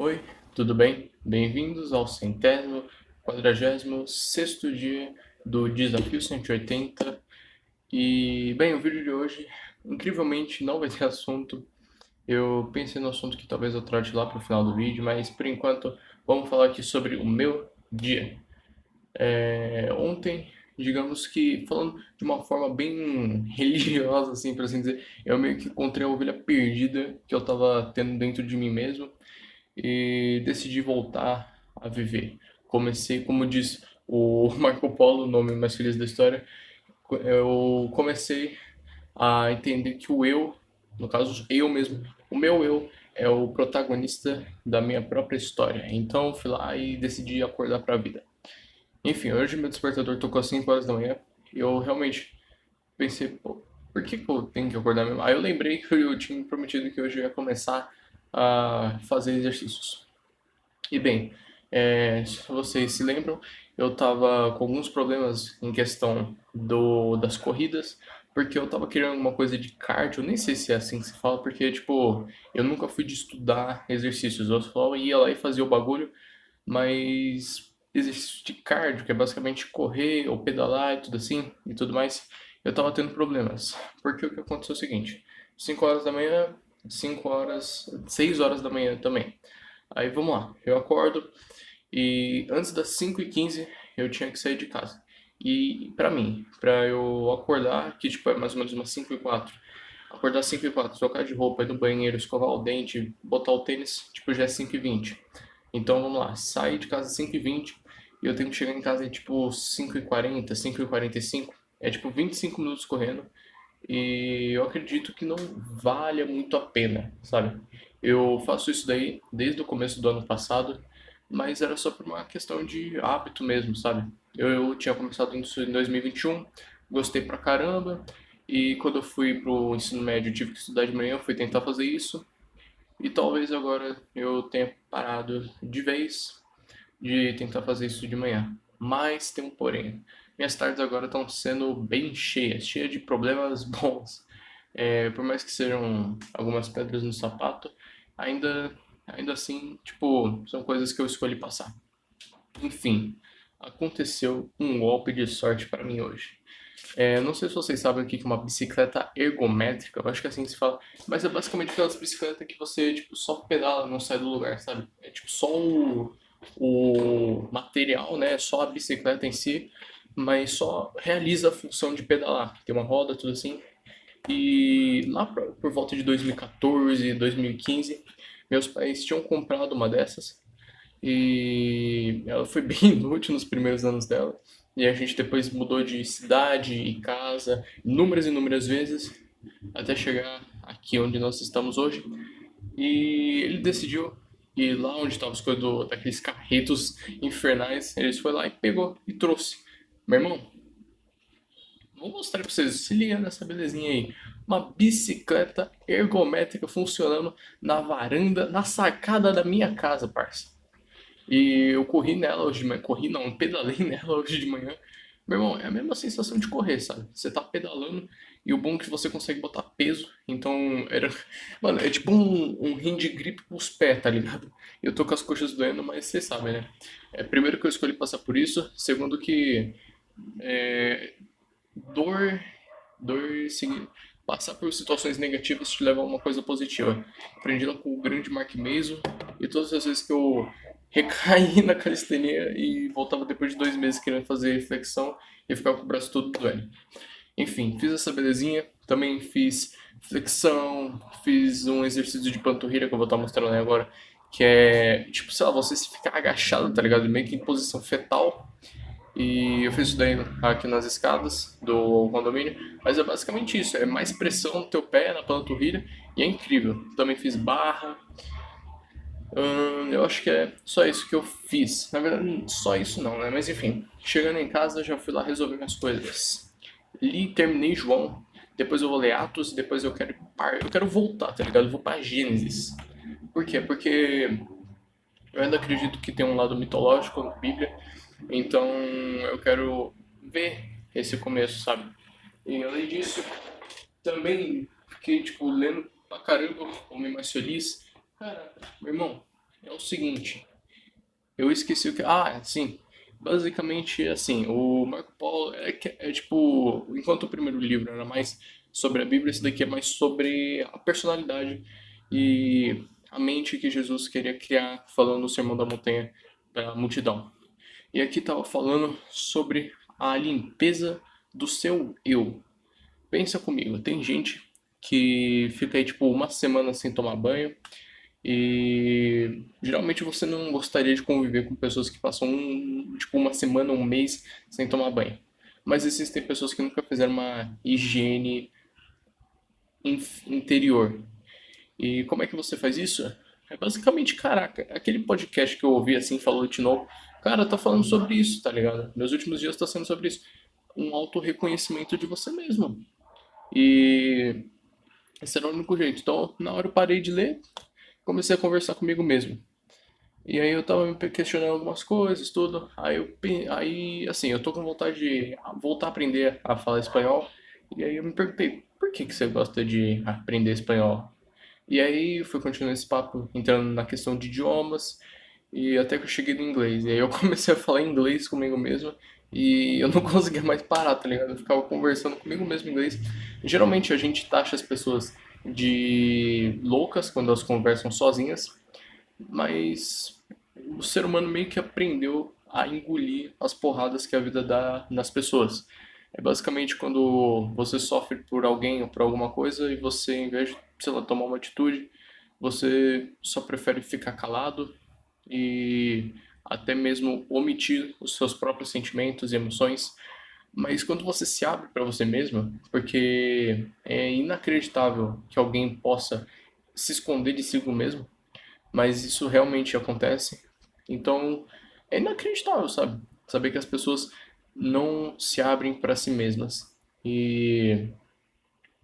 Oi, tudo bem? Bem-vindos ao centésimo, quadragésimo sexto dia do Desafio 180. E, bem, o vídeo de hoje, incrivelmente, não vai ter assunto. Eu pensei no assunto que talvez eu trate lá pro final do vídeo, mas por enquanto vamos falar aqui sobre o meu dia. Ontem, digamos que, falando de uma forma bem religiosa, assim, por assim dizer, eu meio que encontrei a ovelha perdida que eu tava tendo dentro de mim mesmo e decidi voltar a viver. Comecei, como diz o Marco Polo, o nome mais feliz da história, eu comecei a entender que o eu, no caso eu mesmo, o meu eu é o protagonista da minha própria história. Então fui lá e decidi acordar para a vida. Enfim, hoje meu despertador tocou às 5 horas da manhã e eu realmente pensei, pô, por que que eu tenho que acordar mesmo? Aí eu lembrei que eu tinha me prometido que hoje eu ia começar a fazer exercícios. E bem, se vocês se lembram, eu estava com alguns problemas em questão das corridas, porque eu estava querendo alguma coisa de cardio, nem sei se é assim que se fala, porque, tipo, eu nunca fui de estudar exercícios, eu só ia lá e fazia o bagulho, mas exercício de cardio, que é basicamente correr ou pedalar e tudo assim, e tudo mais, eu estava tendo problemas, porque o que aconteceu é o seguinte, 5 horas da manhã, 5 horas, 6 horas da manhã também. Aí vamos lá, eu acordo e antes das 5h15 eu tinha que sair de casa. E pra mim, pra eu acordar, que tipo é mais ou menos umas 5h04, acordar 5h04, trocar de roupa, ir no banheiro, escovar o dente, botar o tênis, tipo já é 5h20. Então vamos lá, sair de casa 5h20 e eu tenho que chegar em casa tipo 5h40, 5h45. É tipo 25 minutos correndo e eu acredito que não valha muito a pena, sabe? Eu faço isso daí desde o começo do ano passado, mas era só por uma questão de hábito mesmo, sabe? Eu tinha começado isso em 2021, gostei pra caramba, e quando eu fui pro ensino médio, tive que estudar de manhã, fui tentar fazer isso, e talvez agora eu tenha parado de vez de tentar fazer isso de manhã. Mas tem um porém. Minhas tardes agora estão sendo bem cheias, cheias de problemas bons. Por mais que sejam algumas pedras no sapato, ainda assim, tipo, são coisas que eu escolhi passar. Enfim, aconteceu um golpe de sorte para mim hoje. Não sei se vocês sabem o que é uma bicicleta ergométrica, eu acho que é assim que se fala, mas é basicamente aquelas bicicletas que você tipo, só pedala, não sai do lugar, sabe? É tipo só o material, né? Só a bicicleta em si, mas só realiza a função de pedalar. Tem uma roda, tudo assim. E lá por volta de 2014, 2015, meus pais tinham comprado uma dessas e ela foi bem inútil nos primeiros anos dela. E a gente depois mudou de cidade e casa inúmeras e inúmeras vezes até chegar aqui onde nós estamos hoje. E ele decidiu ir lá onde estavam as coisas daqueles carretos infernais. Ele foi lá e pegou e trouxe. Meu irmão, vou mostrar pra vocês. Se liga nessa belezinha aí. Uma bicicleta ergométrica funcionando na varanda, na sacada da minha casa, parça. E eu corri nela hoje de manhã. Corri não, pedalei nela hoje de manhã. Meu irmão, é a mesma sensação de correr, sabe? Você tá pedalando e o bom é que você consegue botar peso. Então, era. Mano, é tipo um hand grip pros pés, tá ligado? Eu tô com as coxas doendo, mas vocês sabem, né? Primeiro que eu escolhi passar por isso. Segundo que dor, passar por situações negativas te leva a uma coisa positiva. Aprendi lá com o grande Mark Mason e todas as vezes que eu recaí na calistenia e voltava depois de 2 meses querendo fazer flexão e ficava com o braço todo doendo. Enfim, fiz essa belezinha, também fiz flexão, fiz um exercício de panturrilha que eu vou estar mostrando aí agora, que é, tipo, sei lá, você se ficar agachado, tá ligado? Meio que em posição fetal, e eu fiz isso daí aqui nas escadas do condomínio. Mas é basicamente isso: é mais pressão no teu pé, na panturrilha, e é incrível. Também fiz barra. Eu acho que é só isso que eu fiz. Na verdade, só isso não, né? Mas enfim, chegando em casa, já fui lá resolver minhas coisas. Li, terminei João. Depois eu vou ler Atos. Depois eu quero voltar, tá ligado? Eu vou pra Gênesis. Por quê? Porque eu ainda acredito que tem um lado mitológico na Bíblia, então eu quero ver esse começo, sabe? E além disso, também fiquei, tipo, lendo pra caramba, Homem Mais Feliz. Cara, meu irmão, é o seguinte, eu esqueci o que. Ah, sim. Basicamente, assim, o Marco Polo é tipo. Enquanto o primeiro livro era mais sobre a Bíblia, esse daqui é mais sobre a personalidade e a mente que Jesus queria criar, falando no Sermão da Montanha para a multidão. E aqui estava falando sobre a limpeza do seu eu. Pensa comigo, tem gente que fica aí tipo uma semana sem tomar banho e geralmente você não gostaria de conviver com pessoas que passam tipo uma semana, um mês sem tomar banho. Mas existem pessoas que nunca fizeram uma higiene interior. E como é que você faz isso? É basicamente, caraca, aquele podcast que eu ouvi assim, falou de novo, cara, tá falando sobre isso, tá ligado? Meus últimos dias tá sendo sobre isso. Um auto-reconhecimento de você mesmo. E esse era o único jeito. Então, na hora eu parei de ler, comecei a conversar comigo mesmo. E aí eu tava me questionando algumas coisas, tudo. Aí assim, eu tô com vontade de voltar a aprender a falar espanhol. E aí eu me perguntei, por que que você gosta de aprender espanhol? E aí eu fui continuando esse papo, entrando na questão de idiomas, e até que eu cheguei no inglês. E aí eu comecei a falar inglês comigo mesmo, e eu não conseguia mais parar, tá ligado? Eu ficava conversando comigo mesmo em inglês. Geralmente a gente taxa as pessoas de loucas quando elas conversam sozinhas, mas o ser humano meio que aprendeu a engolir as porradas que a vida dá nas pessoas. É basicamente quando você sofre por alguém ou por alguma coisa e você, em vez de, sei lá, tomar uma atitude, você só prefere ficar calado e até mesmo omitir os seus próprios sentimentos e emoções. Mas quando você se abre para você mesmo, porque é inacreditável que alguém possa se esconder de si mesmo, mas isso realmente acontece. Então, é inacreditável, sabe? Saber que as pessoas não se abrem para si mesmas. E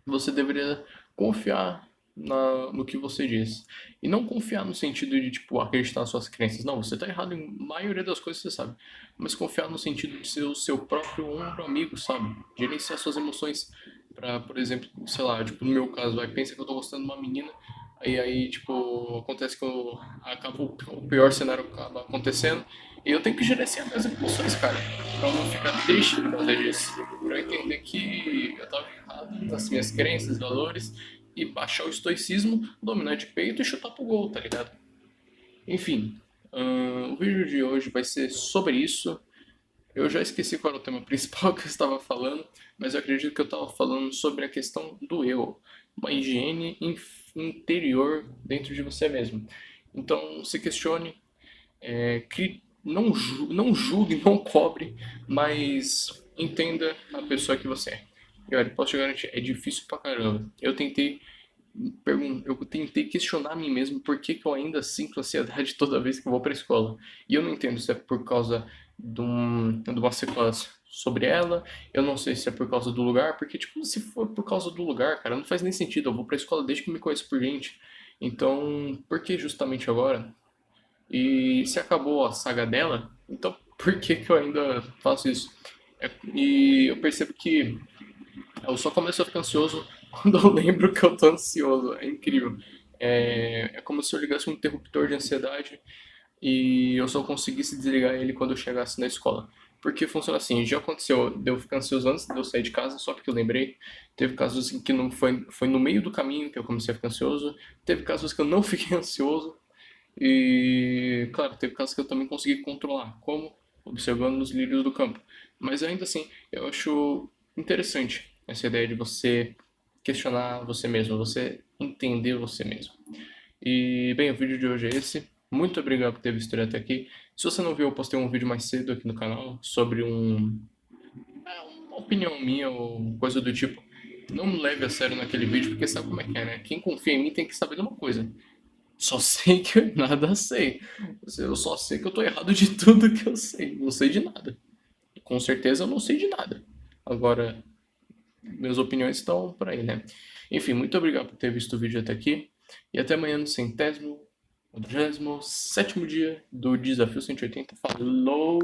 você deveria confiar no que você diz. E não confiar no sentido de, tipo, acreditar nas suas crenças. Não, você tá errado em maioria das coisas que você sabe. Mas confiar no sentido de ser o seu próprio ombro amigo, sabe? Gerenciar suas emoções. Pra, por exemplo, sei lá, tipo, no meu caso, vai, pensa que eu tô gostando de uma menina. Aí, tipo, acontece que acaba, o pior cenário acaba acontecendo. E eu tenho que gerenciar minhas emoções, cara. Pra eu não ficar triste por causa disso. Pra eu entender que eu tava errado nas minhas crenças, valores. E baixar o estoicismo, dominar de peito e chutar pro gol, tá ligado? Enfim, o vídeo de hoje vai ser sobre isso. Eu já esqueci qual era o tema principal que eu estava falando, mas eu acredito que eu estava falando sobre a questão do eu, uma higiene interior dentro de você mesmo. Então, se questione, não julgue, não cobre, mas entenda a pessoa que você é. E olha, posso te garantir, é difícil pra caramba. Eu tentei questionar a mim mesmo por que que eu ainda sinto ansiedade toda vez que eu vou pra escola. E eu não entendo se é por causa de uma sequela sobre ela, eu não sei se é por causa do lugar, porque, tipo, se for por causa do lugar, cara, não faz nem sentido. Eu vou pra escola desde que me conheço por gente. Então, por que justamente agora? E se acabou a saga dela, então por que que eu ainda faço isso? E eu percebo que eu só começo a ficar ansioso quando eu lembro que eu tô ansioso. É incrível. É como se eu ligasse um interruptor de ansiedade e eu só conseguisse desligar ele quando eu chegasse na escola. Porque funciona assim, já aconteceu de eu ficar ansioso antes de eu sair de casa, só porque eu lembrei. Teve casos em que não foi no meio do caminho que eu comecei a ficar ansioso. Teve casos que eu não fiquei ansioso. E, claro, teve casos que eu também consegui controlar, como observando os lírios do campo. Mas ainda assim, eu acho interessante essa ideia de você questionar você mesmo, você entender você mesmo. E, bem, o vídeo de hoje é esse. Muito obrigado por ter visto ele até aqui. Se você não viu, eu postei um vídeo mais cedo aqui no canal sobre uma opinião minha ou coisa do tipo. Não me leve a sério naquele vídeo, porque sabe como é que é, né? Quem confia em mim tem que saber de uma coisa. Só sei que eu nada sei. Eu só sei que eu tô errado de tudo que eu sei. Não sei de nada. Com certeza eu não sei de nada. Agora, minhas opiniões estão por aí, né? Enfim, muito obrigado por ter visto o vídeo até aqui. E até amanhã no 100º, 47º dia do Desafio 180. Falou!